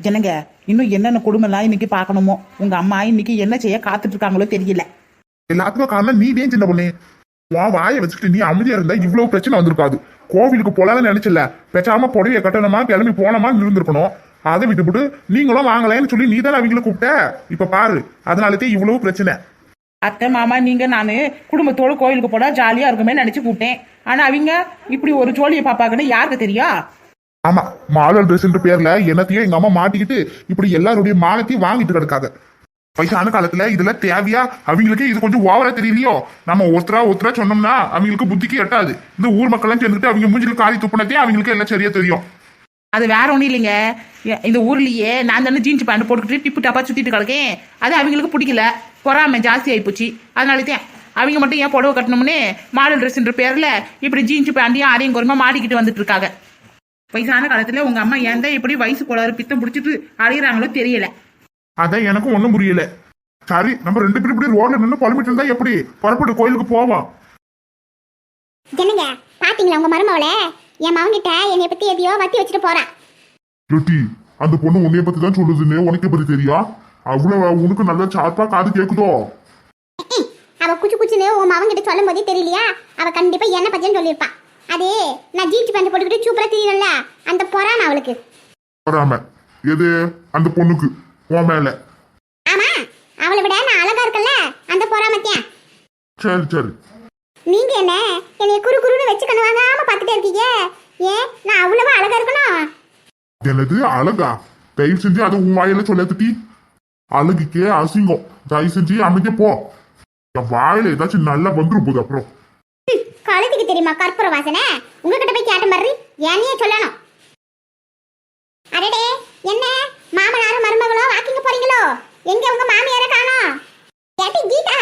என்னங்க, இன்னும் என்னென்ன கொடுமைலாம் இன்னைக்கு பார்க்கணுமோ. உங்க அம்மா இன்னைக்கு என்ன செய்ய காத்துட்டு இருக்காங்களோ தெரியல. எல்லாத்துக்கும் காரணம் நீ ஏன் சின்ன பொண்ணு. உன் வாயை வச்சுக்கிட்டு நீ அமைதியா இருந்தா இவ்வளவு பிரச்சனை வந்திருக்காது. கோவிலுக்கு போலான்னு நினைச்சல, பேசாம புடவைய கட்டணுமா கிளம்பி போனோமா இருந்திருக்கணும். அதை விட்டுவிட்டு நீங்களும் வாங்கலன்னு சொல்லி நீ தானே அவங்களை கூப்பிட்ட. இப்ப பாரு, அதனாலதான் இவ்வளவு பிரச்சனை. அத்தை மாமா நீங்க நானு குடும்பத்தோட கோயிலுக்கு போனா ஜாலியா இருக்குமே நினைச்சு கூப்பிட்டேன். ஆனா அவங்க இப்படி ஒரு ஜோலியை பாப்பாங்கன்னு யாருக்கு தெரியும்? ஆமா, மாடல் ட்ரெஸ் பேர்ல என்னத்தையும் எங்க அம்மா மாட்டிக்கிட்டு இப்படி எல்லாருடைய மானத்தையும் வாங்கிட்டு கிடக்காங்க. வயசான காலத்துல இதெல்லாம் தேவையா? அவங்களுக்கு இது கொஞ்சம் ஓவரா தெரியலையோ? நம்ம ஒருத்தரா சொன்னோம்னா அவங்களுக்கு புத்திக்கு எட்டாது. இந்த ஊர் மக்கள் எல்லாம் சேர்ந்துட்டு அவங்க மூஞ்சில காரி துப்புனதே அவங்களுக்கு எல்லாம் சரியா தெரியும். அது வேற ஒன்றும் இல்லைங்க. இந்த ஊர்லயே நான் தானே ஜீன்ஸ் பேண்ட் போட்டுக்கிட்டு டிப்பு டப்பா சுத்திட்டு கிடக்கேன். அது அவங்களுக்கு பிடிக்கல, பொறாமை ஜாஸ்தி ஆயிப்போச்சு. அதனாலதான் அவங்க மட்டும் ஏன் புடவை கட்டணும்னு மாடல் ட்ரெஸ்ன்ற பேர்ல இப்படி ஜீன்ஸ் பேண்டையும் அரையும் குறைமா மாட்டிக்கிட்டு வந்துட்டு இருக்காங்க. வயசான காலத்துல உங்க அம்மா ஏன் தான் இப்படி வயசு கோளாறு பித்தம் பிடிச்சிட்டு அலையிறாங்களோ தெரியல. அதான் எனக்கும் ஒண்ணும் புரியல. சரி, நம்ம ரெண்டு பேரும் இப்படி ரோட்ல நின்று புலம்பிட்டு இருந்தா எப்படி? புறப்பட்டு கோயிலுக்கு போவோம். என்னங்க பாத்தீங்களா உங்க மருமவள? என் மகன்கிட்ட என்னை பத்தி எதையோ வத்தி வச்சுட்டு போறா. லுட்டி, அந்த பொண்ணு உன்னைய பத்தி தான் சொல்லுதுன்னு உனக்கு பத்தி தெரியா? அவ்வளவு உனக்கு நல்லா சார்பா காது கேக்குதோ? அவ குச்சு குச்சுன்னு உன் மகன்கிட்ட சொல்லும் போதே தெரியலையா? அவ கண்டிப்பா என்ன பத்தியும் சொல்லியிருப்பா. அது நான் ஜீன்ஸ் பேண்ட் போட்டுக்கிட்டு சூப்பரா தெரியல, அந்த பொறாம அவளுக்கு. பொறாம எது அந்த பொண்ணுக்கு உன் மேல? ஆமா, அவளை விட நான் அழகா இருக்கல, அந்த பொறாமத்தியா. சரி சரி, நீங்க என்ன என்னைய குறு குறுன்னு வச்சு கண்ணு வாங்காம பாத்துட்டே இருக்கீங்க? ஏன் நான் அவ்வளவா அழகா இருக்கணும்? எனது அழகா? தயவு செஞ்சு அதை உன் வாயில சொல்லி அழகுக்கே அசிங்கம். தயவு செஞ்சு அமைக்க போ. என் வாயில ஏதாச்சும் நல்லா வந்துரும் போகுது அப்புறம். கழுத்துக்கு தெரியுமா கற்பூர வாசனை? உங்ககிட்ட போய் கேட்ட மாதிரி என்னையே சொல்லணும். அடடே, என்ன மாமனாரும் மருமகளும் வாக்கிங்க போறீங்களோ? எங்க உங்க மாமியார காணோம்? ஏட்டி கீதா,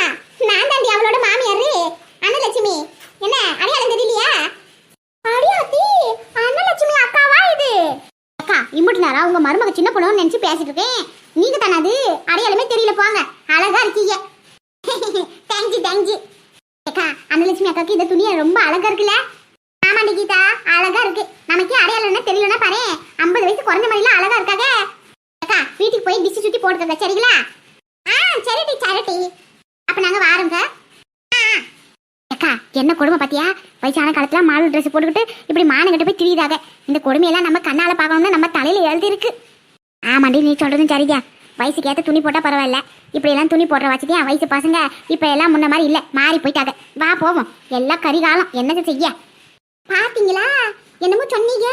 நான் தாண்டி அவளோட மாமியாரு அன்னலட்சுமி. என்ன அடையாளம் தெரியலையா? அடியாத்தி, அன்னலட்சுமி அக்காவா இது? அக்கா, இம்புட்டு நேரம் உங்க மருமக சின்ன பொண்ணுன்னு நினைச்சு பேசிட்டு இருக்கேன். நீங்க தானே அது? அடையாளமே தெரியல போங்க. அழகா இருக்கீங்க. Thank you thank you. அக்கா, அன்னலட்சுமி அக்காக்கு இந்த துணியை ரொம்ப அழகா இருக்குல்ல? ஆமாண்டி கீதா, அழகா இருக்கு. நமக்கே அடையாளம்னா தெரியலன்னா பாரு, 50 வயசு குறைஞ்ச மாதிரில அழகா இருக்காங்க. அக்கா, வீட்டுக்கு போய் டிஷ் சுத்தி போட்டுக்கங்க, சரிங்களா? சரிடி சரிடி. அப்ப நாங்க வாரோங்க. அக்கா, என்ன கொடுமை பாத்தியா? வயசான காலத்துல மாடல் ட்ரெஸ் போட்டுக்கிட்டு இப்படி மானங்கிட்ட போய் திரியுதாக. இந்த கொடுமையெல்லாம் நம்ம கண்ணால பார்க்கணும்னு நம்ம தலையில எழுதி இருக்கு. ஆமாண்டி, நீ சொல்றதும் சரிதான். வயசுக்கு ஏற்ற துணி போட்டா பரவாயில்ல. இப்படி எல்லாம் துணி போடுற வச்சுட்டியா வயசு பசங்க இப்ப எல்லாம் முன்ன மாதிரி இல்ல, மாறி போயிட்டாங்க. வா போவோம், எல்லாம் கரிகாலம். என்ன செய்ய? பாத்தீங்களா என்னமோ சொன்னீங்க,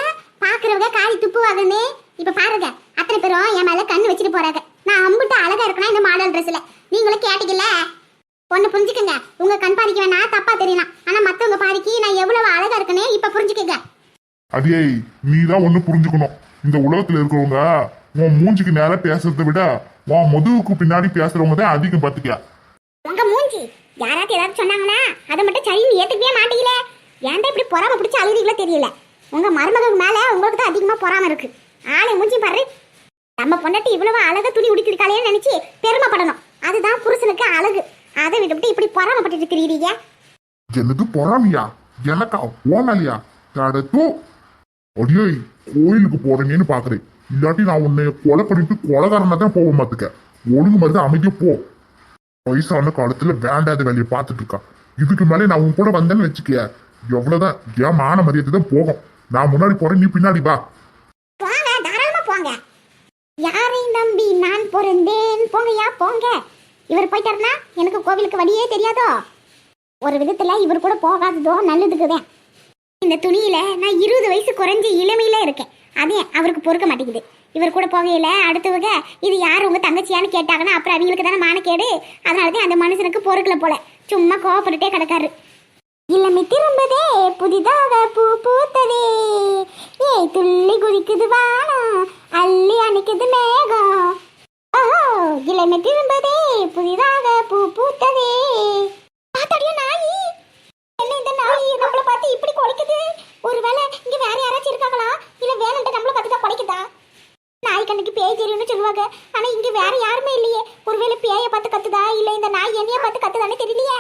பாக்குறவங்க காரி துப்புவாங்கன்னு. இப்ப பாருங்க, அத்தனை பேரும் என் மேல கண்ணு வச்சுட்டு போறாங்க. நான் அம்புட்டு அழகா இருக்கணும் இந்த மாடல் ட்ரெஸ்ல. நீங்களும் கேட்டீங்கல்ல, ஒண்ணு புரிஞ்சுக்கங்க. உங்க கண் பாதிக்கு வேணா தப்பா தெரியலாம், ஆனா மத்தவங்க பாதிக்கு நான் எவ்வளவு அழகா இருக்கனே இப்ப புரிஞ்சுக்கங்க. அடியே, நீதான் ஒண்ணு புரிஞ்சுக்கணும். இந்த உலகத்துல இருக்கிறவங்க உன் மூஞ்சிக்கு நேரம் பேசுறதை விட உன் முதுகுக்கு பின்னாடி பேசுறவங்க தான் அதிகம். பாத்துக்க, உங்க மூஞ்சி யாராச்சும் ஏதாவது சொன்னாங்கன்னா அதை மட்டும் சரின்னு ஏத்துக்கவே மாட்டீங்களே. ஏன்டா இப்படி பொறாம பிடிச்சி அழுகிறீங்களோ தெரியல. உங்க மருமகளுக்கு மேல உங்களுக்கு தான் அதிகமா பொறாம இருக்கு. ஆளை மூஞ்சி பாரு. நம்ம பொண்டாட்டி இவ்வளவு அழகா துணி உடுத்திருக்காளேன்னு நினைச்சு பெருமைப்படணும். அதுதான் புருஷனுக்கு அழகு. அதை விட்டுவிட்டு இப்படி பொறாமப்பட்டு திரியிறீங்க. எனக்கு பொறாமையா? எனக்கா? ஓனாலியா? தடத்து அடியே, கோயிலுக்கு போறேன்னு பாக்குறேன். இல்லாட்டி நான் உன்னை கொலை பண்ணிட்டு கொலைகாரனா தான் போக மாத்துக்க. ஒழுங்கு மாதிரி தான் அமைதியா போ. வயசான காலத்துல வேண்டாத வேலையை பார்த்துட்டு இருக்கா. இதுக்கு மேலே நான் உன் கூட வந்தேன்னு வச்சுக்க, எவ்வளவுதான் ஏன் மான மரியாதை தான் போகும். நான் முன்னாடி போறேன், நீ பின்னாடி வா. போங்க, தாராளமா போங்க. யாரையும் நம்பி நான் பிறந்தேன். போங்கயா போங்க. இவர் போயிட்டாருன்னா எனக்கு கோவிலுக்கு வழியே தெரியாதோ. ஒரு விதத்துல இவர் கூட போகாததோ நல்லதுக்குதான். இந்த துணியில நான் 20 வயசு குறைஞ்சி இளமையில இருக்கேன். அதே அவருக்கு பொறுக்க மாட்டேங்குது. இவர் கூட போகையில அடுத்தவங்க இது யார் உங்க தங்கச்சியான்னு கேட்டாங்கன்னா அப்புறம் அவங்களுக்கு தானே மானக்கேடு. அதனாலதான் அந்த மனுஷனுக்கு பொறுக்கல போல, சும்மா கோவப்பட்டுட்டே கிடக்காரு. இளமை திரும்பதே, புதிதாக பூ பூத்ததே, ஏய் துள்ளி குதிக்குது வானம், அள்ளி அணைக்குது மேகம். ஓ, இளமை திரும்பதே, புதிதாக பூ பூத்ததே. பாத்தடியோ நாயி, என்ன இந்த நாயி நம்மள பார்த்து இப்படி குலைக்குது? ஒருவேளை இங்க வேற யாராச்சும் இருக்காங்களா, இல்ல வேணும்ட்டு நம்மள பார்த்து தான் குலைக்குதா? நாய் கண்ணுக்கு பேய் தெரியும்னு சொல்லுவாங்க, ஆனா இங்க வேற யாருமே இல்லையே. ஒருவேளை பேயை பார்த்து கத்துதா, இல்ல இந்த நாய் என்னைய பார்த்து கத்துதானே தெரியலையே.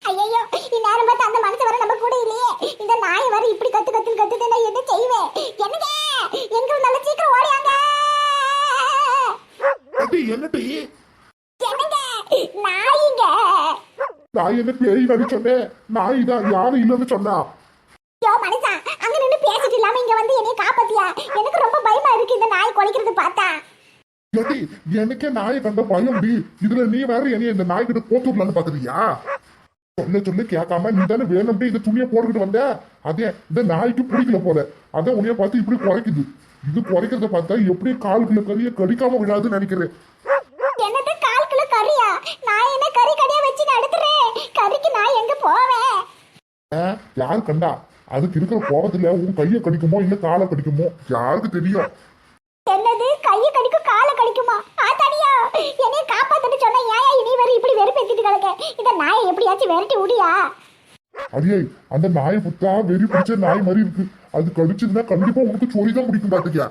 ஐயோ, இந்நேரம் பார்த்து அந்த மனுஷன் வர நம்ம கூட இல்லையே. இந்த நாய் வர இப்படி கத்து கத்துன்னு கத்துது, நான் என்ன செய்வேன்? என்னங்க, எங்க இருந்தாலும் சீக்கிரம் ஓடியாங்க. ஏட்டி என்னட்டி என்னங்க நாயிங்க நான் என்ன பேய் நடி சொன்னேன்? நாய் தான், யாரும் இல்லைன்னு சொன்னா. யோ மனுஷா அங்க நின்னு பேசிட்டு இல்லாம இங்க வந்து என்னைய காப்பாத்தியா? எனக்கு ரொம்ப பயமா இருக்கு இந்த நாய் குலைக்கிறது பார்த்தா. ஏட்டி எனக்கே நாயை கண்ட பயம் டி. இதுல நீ வேற என்னைய இந்த நாய்கிட்ட போட்டுடலான்னு பாக்குறியா? சொல்ல கேட்காம நீ தானே வேணும்ட்டு இந்த துணியை போட்டுக்கிட்டு வந்த. அதே இந்த நாய்க்கு பிடிக்கல போல, அதான் உன்னைய பார்த்து இப்படி குறைக்குது. இது குறைக்கிறத பார்த்தா எப்படி காலுக்குள்ள கறிய கடிக்காம விடாதுன்னு நினைக்கிறேன். என்னது கால்குள்ள கறியா? நான் என்ன கறி கடையா வச்சு நடத்துறேன்? கறிக்கு நான் எங்க போவேன்? யாரு கண்டா? அதுக்கு இருக்கிற கோபத்துல உன் கையை கடிக்குமோ இல்ல காலை கடிக்குமோ யாருக்கு தெரியும்? என்னது கையை கடிக்கும் காலை கடிக்குமா? தனியா என்னைய காப்பாத்துன்னு சொன்னா ஏன் இனி வரை இப்படி வெறுப்பேத்திட்டு கிடக்க? இந்த நாயை எப்படியாச்சும் விரட்டி விடியா? அடியே அந்த நாயை புத்தா வெறி பிடிச்ச நாய் மாதிரி இருக்கு. அது கடிச்சதுன்னா கண்டிப்பா உனக்கு சொறி தான் பிடிக்கும் பாத்துக்கியா?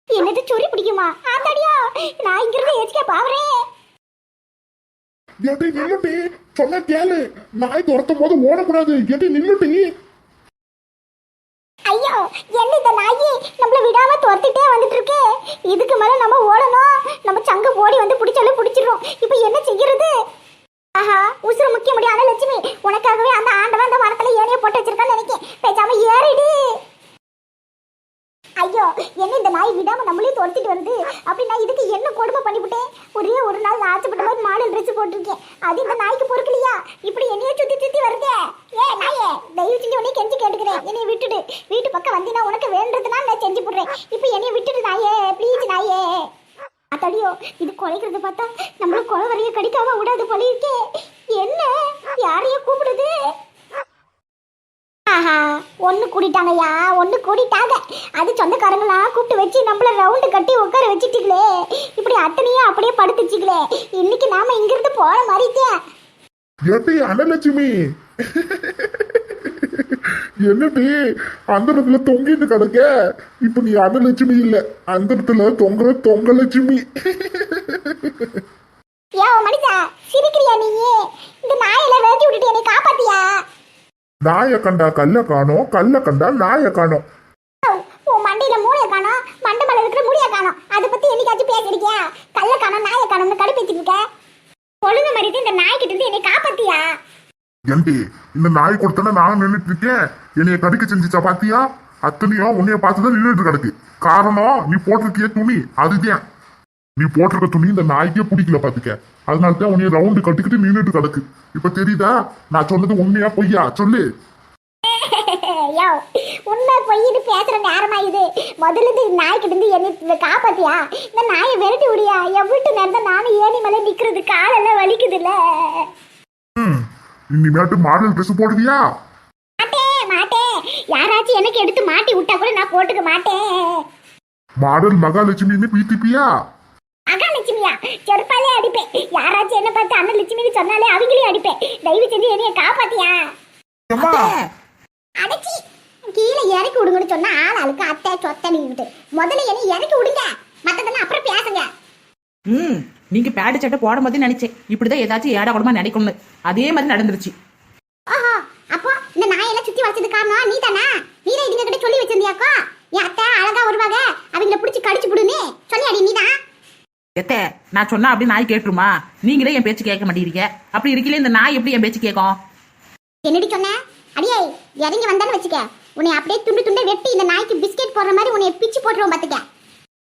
என்னது சொறி பிடிக்குமா? தனியா நான் இங்கிருந்து ஏச்சிக்க பாவறேன். ஏட்டி நில்லுட்டி, சொன்ன கேளு. நாய் துரத்தும் போது ஓடக்கூடாது. ஏட்டி நில்லுட்டி. ஐயோ என்ன இந்த நாயி நம்மள விடாம துரத்திட்டே வந்துட்டு இருக்கே. இதுக்கு மேல நம்ம ஓடணும். நம்ம சங்க ஓடி வந்து பிடிச்சாலும் பிடிச்சிரும். இப்போ என்ன செய்யறது? ஆஹா உசுறு முக்கிய முடியாத லட்சுமி, உனக்காகவே அந்த ஆண்டவன் அந்த மரத்துல ஏனைய போட்டு வச்சிருக்கான்னு நினைக்கேன். பேசாம ஏறிடு. ஐயோ என்ன இந்த நாய் விடாம நம்மளையும் துரத்திட்டு வருது. அப்படின்னா இதுக்கு என்ன கொடுமை பண்ணிவிட்டேன்? ஒரே ஒரு நாள் நான் ஆச்சப்பட்ட போது மாடல் ட்ரெஸ் போட்டிருக்கேன். அது இந்த நாய்க்கு பொறுக்கலையா? இப்படி என்னைய சுத்தி சுத்தி வருதே. நாயே தயவு செஞ்சு உன்னை கெஞ்சி கேட்டுக்கிறேன், என்னைய விட்டுடு. வீட்டு பக்கம் வந்தீங்கன்னா உனக்கு வேண்டதுன்னா நான் செஞ்சு போடுறேன். இப்போ என்னைய விட்டுடு நாயே, ப்ளீஸ் நாயே. அத்தடியோ இது குலைக்கிறத பார்த்தா நம்மள குலை வரைய கடிக்காம விடாது போல இருக்கே. என்ன யாரைய கூப்பிடுது? ஆஹா ஒண்ணு கூட்டிட்டாங்கய்யா, ஒண்ணு கூட்டிட்டாங்க. அது சொந்தக்காரங்களா கூப்பிட்டு வச்சு நம்மள ரவுண்டு கட்டி உட்கார வச்சுட்டீங்களே. இப்படி அத்தனையும் அப்படியே படுத்துச்சிங்களே. இன்னைக்கு நாம இங்க இருந்து போற மாதிரிக்கே. ஏட்டி அனலட்சுமி, என்னடி அந்த இடத்துல தொங்கிட்டு கிடக்க? இப்ப நீ அனலட்சுமி இல்ல, அந்த இடத்துல தொங்குற தொங்கலட்சுமி. யோ மனுஷா சிரிக்கிறியா நீ? இந்த நாயெல்லாம் விரட்டி விட்டுட்டு என்னை காப்பாத்தியா? நாயை கண்டா கல்ல காணோம், கல்ல கண்டா நாயை காணோம். உன் மண்டையில மூளைய காணோம், மண்டை மேல இருக்கிற முடிய காணோம். அதை பத்தி என்னைக்காச்சும் பேசிருக்கியா? கல்ல காணோம் நாயை காணோம்னு கடுப்பேத்திட்டு இருக்க. ஒழுங்கு மறித்து இந்த நாய்கிட்ட இருந்து என்னை காப்பாத்தியா? ஏண்டி இந்த நாய் கொடுத்தன நான் நின்றுட்டு இருக்கேன், என்னைய கடிக்க செஞ்சுச்சா பாத்தியா? அத்தனையும் உன்னைய பார்த்துதான் நின்றுட்டு கிடக்கு. காரணம் நீ போட்டிருக்கிய துணி. அதுதான் நீ போட்டிருக்க துணி இந்த நாய்க்கே பிடிக்கல பாத்துக்க. அதனாலதான் உன்னைய ரவுண்டு கட்டிக்கிட்டு நின்றுட்டு கிடக்கு. இப்ப தெரியுதா நான் சொன்னது உண்மையா பொய்யா? சொல்லு. யோ உண்மை பொய்னு பேசுற நேரமா இது? முதல்ல இந்த நாய்கிட்ட இருந்து என்னை காப்பாத்தியா? இந்த நாயை விரட்டி விடியா? என் வீட்டு நேரம் நானும் ஏணி மேல நிக்கிறது, காலெல்லாம் வலிக்குது இல்ல. இனிமேட்டு மாடல் ட்ரெஸ் போடுவியா? மாட்டேன் மாட்டேன். யாராச்சும் எனக்கு எடுத்து மாட்டி விட்டா கூட நான் போட்டுக்க மாட்டேன். மாடல் மகாலட்சுமின்னு பீத்திப்பியா? மகாலட்சுமியா? செருப்பாலே அடிப்பேன். யாராச்சும் என்ன பார்த்து அண்ணன் லட்சுமின்னு சொன்னாலே அவங்களையும் அடிப்பேன். தயவு செஞ்சு என்னைய காப்பாத்தியா? அடைச்சி கீழே இறக்கி விடுங்கன்னு சொன்னா ஆள் ஆளுக்கு அத்தை சொத்தனிக்கிட்டு. முதல்ல என்னை இறக்கி விடுங்க, மத்ததெல்லாம் அப்புறம் பேசுங்க. நீங்க பேடு சட்டை போடும் போதே நினைச்சேன் இப்படிதான் ஏதாச்சும் ஏடா கூடமா நடக்கும்னு. அதே மாதிரி நடந்துருச்சு. ஓஹோ அப்போ இந்த நாயெல்லாம் சுத்தி வச்சது காரணம் நீ தானா? நீரே இதுங்க கிட்ட சொல்லி வச்சிருந்தியாக்கா? என் அத்தை அழகா வருவாங்க, அவங்கள பிடிச்சி கடிச்சு விடுன்னு சொன்னியாடி நீதான்? எத்த நான் சொன்னா அப்படி நாய் கேட்டுருமா? நீங்களே என் பேச்சு கேட்க மாட்டேங்கிறீங்க. அப்படி இருக்கீங்களே இந்த நாய் எப்படி என் பேச்சு கேட்கும்? என்னடி சொன்ன? அடியே இறங்கி வந்தான்னு வச்சுக்க, உன்னை அப்படியே துண்டு துண்டை வெட்டி இந்த நாய்க்கு பிஸ்கெட் போடுற மாதிரி உன்னை பிச்சு போட்டுருவோம் பாத்துக்க.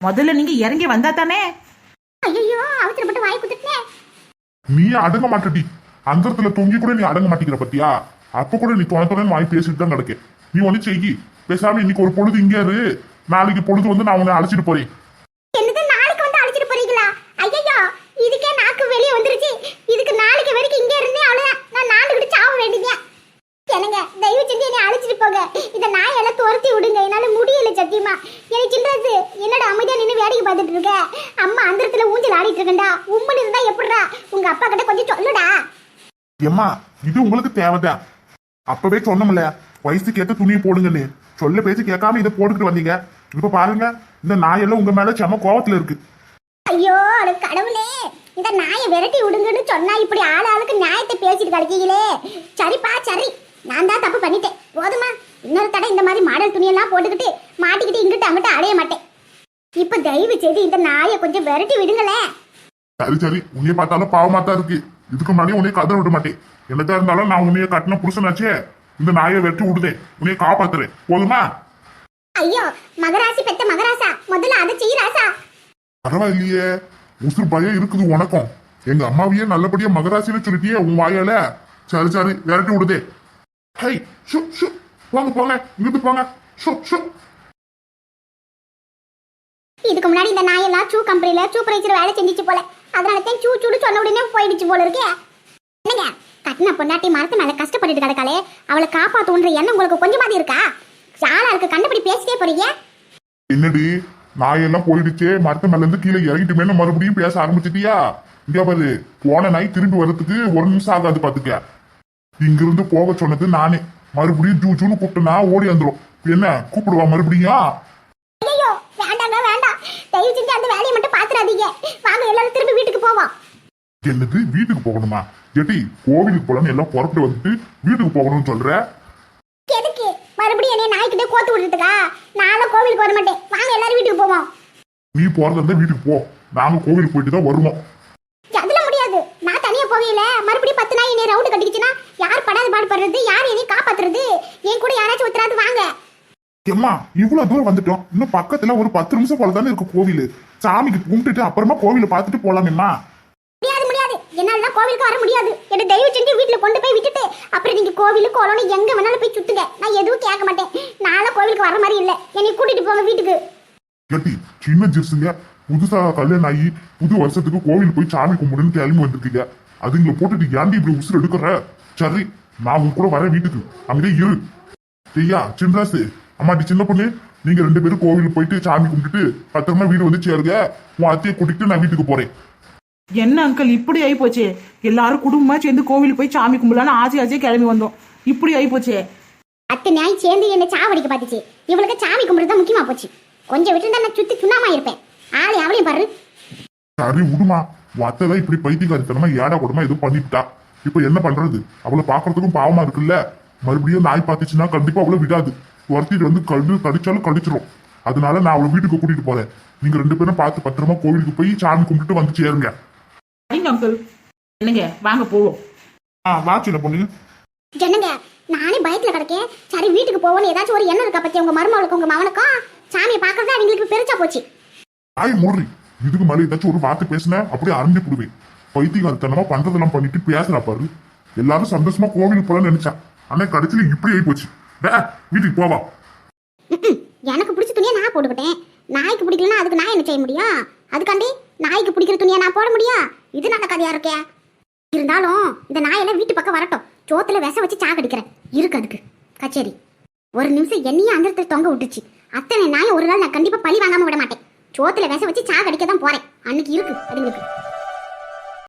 முதல்ல நீங்க இறங்கி வந்தா தானே. ஐயோ அவசரப்பட்டு வாய் குத்துட்டேன். நீ அடங்க மாட்டடி. அந்த இடத்துல தொங்கி கூட நீ அடங்க மாட்டேங்கிற பத்தியா? அப்ப கூட நீ தொலைத்தொடர்ந்து வாய் பேசிட்டு தான் கிடக்கு. நீ ஒண்ணு செய்யி, பேசாம இன்னைக்கு ஒரு பொழுது இங்க இரு. நாளைக்கு பொழுது வந்து நான் உன்னை அழைச்சிட்டு போறேன். என்னது நாளைக்கு வந்து அழைச்சிட்டு போறீங்களா? ஐயோ இதுக்கே நாக்கு வெளியே வந்துருச்சு. இதுக்கு நாளைக்கு வரைக்கும் இங்க இருந்தே அவ்வளவுதான், நான் நாண்டுகிட்டு சாவ வேண்டியது. என்னங்க தயவு செஞ்சு என்னை அழைச்சிட்டு போங்க. இந்த நாயெல்லாம் துரத்தி விடுங்க, என்னால முடியல சத்தியமா. எனக்கு சின்றது என்னடா அமைதியா நின்று வேடிக்கை பார்த்துட்டு இருக்க? அம்மா அந்த இடத்துல ஊஞ்சல் ஆடிட்டு இருக்கண்டா. உம்மன் இருந்தா எப்படிடா? உங்க அப்பா கிட்ட கொஞ்சம் சொல்லுடா. ஏம்மா இது உங்களுக்கு தேவைதான். அப்பவே சொன்னோம்ல வயசுக்கு ஏத்த துணியை போடுங்கன்னு. சொல்ல பேச்சு கேட்காம இதை போட்டுக்கிட்டு வந்தீங்க. இப்ப பாருங்க இந்த நாயெல்லாம் உங்க மேல செம கோவத்துல இருக்கு. ஐயோ அட கடவுளே, இந்த நாயை விரட்டி விடுங்கன்னு சொன்னா இப்படி ஆளாளுக்கு நியாயத்தை பேசிட்டு கிடைக்கீங்களே. சரிப்பா சரி, நான் தான் தப்பு பண்ணிட்டேன். போதுமா? இன்னொரு தடவை இந்த மாதிரி மாடல் துணியெல்லாம் போட்டுக்கிட்டு மாட்டிக்கிட்டு இங்கிட்டு அங்கிட்ட அடைய மாட்டேன். இப்ப தயவு செய்து இந்த நாயை கொஞ்சம் விரட்டி விடுங்களேன். சரி சரி, உன்னைய பார்த்தாலும் பாவமா தான் இருக்கு. இதுக்கு முன்னாடி உன்னைய கதற விட மாட்டேன். என்னதான் இருந்தாலும் நான் உன்னைய கட்டின புருஷனாச்சே. இந்த நாயை வெட்டி விடுதேன், உன்னைய காப்பாத்துறேன். போதுமா? ஐயோ மகராசி பெத்த மகராசா, முதல்ல அதை செய் ராசா. பரவாயில்லையே, உசுறு பயம் இருக்குது உனக்கும். எங்க அம்மாவையே நல்லபடியா மகராசின்னு சொல்லிட்டியே உன் வாயால. சரி சரி, விரட்டி விடுதே. ஹை ஷு ஷு, போங்க போங்க, இங்கிட்டு போங்க. ஷு ஷு. இதுக்கு முன்னாடி இந்த நாயெல்லாம் ஷூ கம்பெனில சூப்பர்வைசர் வேலை செஞ்சிச்சு போல, அதனால தான் சூ சூடு சொன்ன உடனே போயிடுச்சு போல இருக்கே. என்னங்க கட்டின பொண்டாட்டி மரத்து மேல கஷ்டப்பட்டுட்டு கிடக்காளே, அவளை காப்பாத்தோன்ற எண்ணம் உங்களுக்கு கொஞ்சமாதி இருக்கா? சாலா இருக்கு, கண்டபடி பேசிட்டே போறீங்க. என்னடி நாயெல்லாம் போயிடுச்சே, மரத்து மேல இருந்து கீழே இறங்கிட்டுமேனு மறுபடியும் பேச ஆரம்பிச்சிட்டியா? இங்க பாரு, போன நாய் திரும்பி வர்றதுக்கு 1 நிமிஷம் ஆகாது பாத்துக்க. இங்கிருந்து போக சொன்னது நானே. மறுபடியும் ஜூ ஜூன்னு கூப்பிட்டுனா ஓடி வந்துடும். என்ன கூப்பிடுவா மறுபடியும்? ஐயோ வேண்டாங்க வேண்டாம், தயவு செஞ்சு அந்த வேலையை மட்டும் பாத்துறாதீங்க. வாங்க எல்லாரும் திரும்பி வீட்டுக்கு போவோம். என்னது வீட்டுக்கு போகணுமா? ஏட்டி கோவிலுக்கு போலான்னு எல்லாம் புறப்பட்டு வந்துட்டு வீட்டுக்கு போகணும்னு சொல்ற? எதுக்கு மறுபடியும் என்னைய நாய்க்கிட்டே கோத்து விட்டுட்டுக்கா? நானும் கோவிலுக்கு வர மாட்டேன். வாங்க எல்லாரும் வீட்டுக்கு போவோம். நீ போறதா இருந்தா வீட்டுக்கு போ, நாங்க கோவிலுக்கு போயிட்டு தான் வருவோம். அதெல்லாம் முடியாது, நான் தனியா போகையில மறுபடியும் 10 நாய் என்னை ரவுண்டு கட்டிக்கிச்சுன்னா யார் படாது பாடுபடுறது, யார் என்னை காப்பாத்துறது? என் கூட யாராச்சும் ஒருத்தராது வாங்க. எம்மா இவ்வளவு தூரம் வந்துட்டோம், இன்னும் பக்கத்துல ஒரு 10 நிமிஷம் போல தானே இருக்கு கோவிலு. சாமிக்கு கும்பிட்டுட்டு அப்புறமா கோவில பாத்துட்டு போலாமேம்மா. முடியாது முடியாது, என்னால கோவிலுக்கு வர முடியாது. என்ன தயவு செஞ்சு வீட்டுல கொண்டு போய் விட்டுட்டு அப்புறம் நீங்க கோவிலுக்கு கோலம்னு எங்க வேணாலும் போய் சுத்துங்க, நான் எதுவும் கேட்க மாட்டேன். நானும் கோவிலுக்கு வர மாதிரி இல்ல, என்னை கூட்டிட்டு போங்க வீட்டுக்கு. ஏட்டி சின்ன ஜெர்சுங்க, புதுசா கல்யாணம் ஆகி புது வருஷத்துக்கு கோவில் போய் சாமி கும்பிடுன்னு கிளம்பி வந்திருக்கீங்க. அதுங்களை போட்டுட்டு ஏன்டி இப்படி உசுறு எடுக்கிற? சரி நான் உன் கூட வர வீட்டுக்கு, அங்கே இரு. ஐயா சின்ராசு, அம்மாட்டி சின்ன பொண்ணு, நீங்க 2 பேரும் கோவிலுக்கு போயிட்டு சாமி கும்பிட்டுட்டு பத்திரமா வீடு வந்து சேருங்க. உன் அத்தையை கூட்டிட்டு நான் வீட்டுக்கு போறேன். என்ன அங்கிள் இப்படி ஆகி போச்சே? எல்லாரும் குடும்பமா சேர்ந்து கோவிலுக்கு போய் சாமி கும்பலான்னு ஆசையா கிளம்பி வந்தோம், இப்படி ஆகி போச்சே. அத்தை நாய் சேர்ந்து என்ன சாவடிக்க பாத்துச்சு. இவளுக்கு சாமி கும்பிடுறது தான் முக்கியமா போச்சு. கொஞ்சம் விட்டு நான் சுத்தி சுண்ணாமா இருப்பேன். ஆளை அவளையும் பாரு. சரி விடுமா, வத்ததான் இப்படி பைத்தியக்காரித்தனமா ஏடா கூடமா எதுவும் பண்ணிவிட்டா. இப்ப என்ன பண்றது? அவளை பாக்குறதுக்கும் பாவமா இருக்குல்ல. மறுபடியும் நாய் பாத்துச்சுன்னா கண்டிப்பா அவளை விடாது. துரத்திட்டு வந்து கடிச்சாலும் கடிச்சிடும். அதனால நான் அவளை வீட்டுக்கு கூட்டிட்டு போறேன். நீங்க 2 பேரும் பார்த்து பத்திரமா கோவிலுக்கு போய் சாமி கும்பிட்டு வந்து சேருங்க. சரிங்க அங்கிள். என்னங்க வாங்க போவோம். வா சின்ன பொண்ணு. என்னங்க நானே பயத்துல கிடக்கேன். சரி வீட்டுக்கு போவோன்னு ஏதாச்சும் ஒரு எண்ணம் இருக்கா பத்தி உங்க மருமகளுக்கு உங்க மகனுக்கும்? சாமியை பாக்குறதா அவங்களுக்கு பெருசா போச்சு. ஆய் மூடி, இதுக்கு மேல ஏதாச்சும் ஒரு வார்த்தை பேசின அப்படியே அரைஞ்சு போடுவேன். பைத்தியக்காரத்தனமா பண்றதெல்லாம் பண்ணிட்டு பேசுறா பாரு. எல்லாரும் சந்தோஷமா கோவிலுக்கு போலான்னு நினைச்சா, ஆனா கடைசியில இப்படி ஆகி போச்சு. வீட்டுக்கு போவா. எனக்கு பிடிச்ச துணியை நான் போட்டுக்கிட்டேன். நாய்க்கு பிடிக்கலன்னா அதுக்கு நான் என்ன செய்ய முடியும்? அதுக்காண்டி நாய்க்கு பிடிக்கிற துணியை நான் போட முடியும்? இது நல்ல கதையா இருக்கே. இருந்தாலும் இந்த நாயெல்லாம் வீட்டு பக்கம் வரட்டும், சோத்துல விச வச்சு சாகடிக்கிறேன். இருக்கு அதுக்கு கச்சேரி. ஒரு நிமிஷம் என்னையும் அந்த தொங்க விட்டுச்சு. அத்தனை நாயை ஒரு நாள் நான் கண்டிப்பா பழி வாங்காம விட மாட்டேன். சோத்துல விச வச்சு சாகடிக்க தான் போறேன். அன்னைக்கு இருக்கு அதுங்களுக்கு.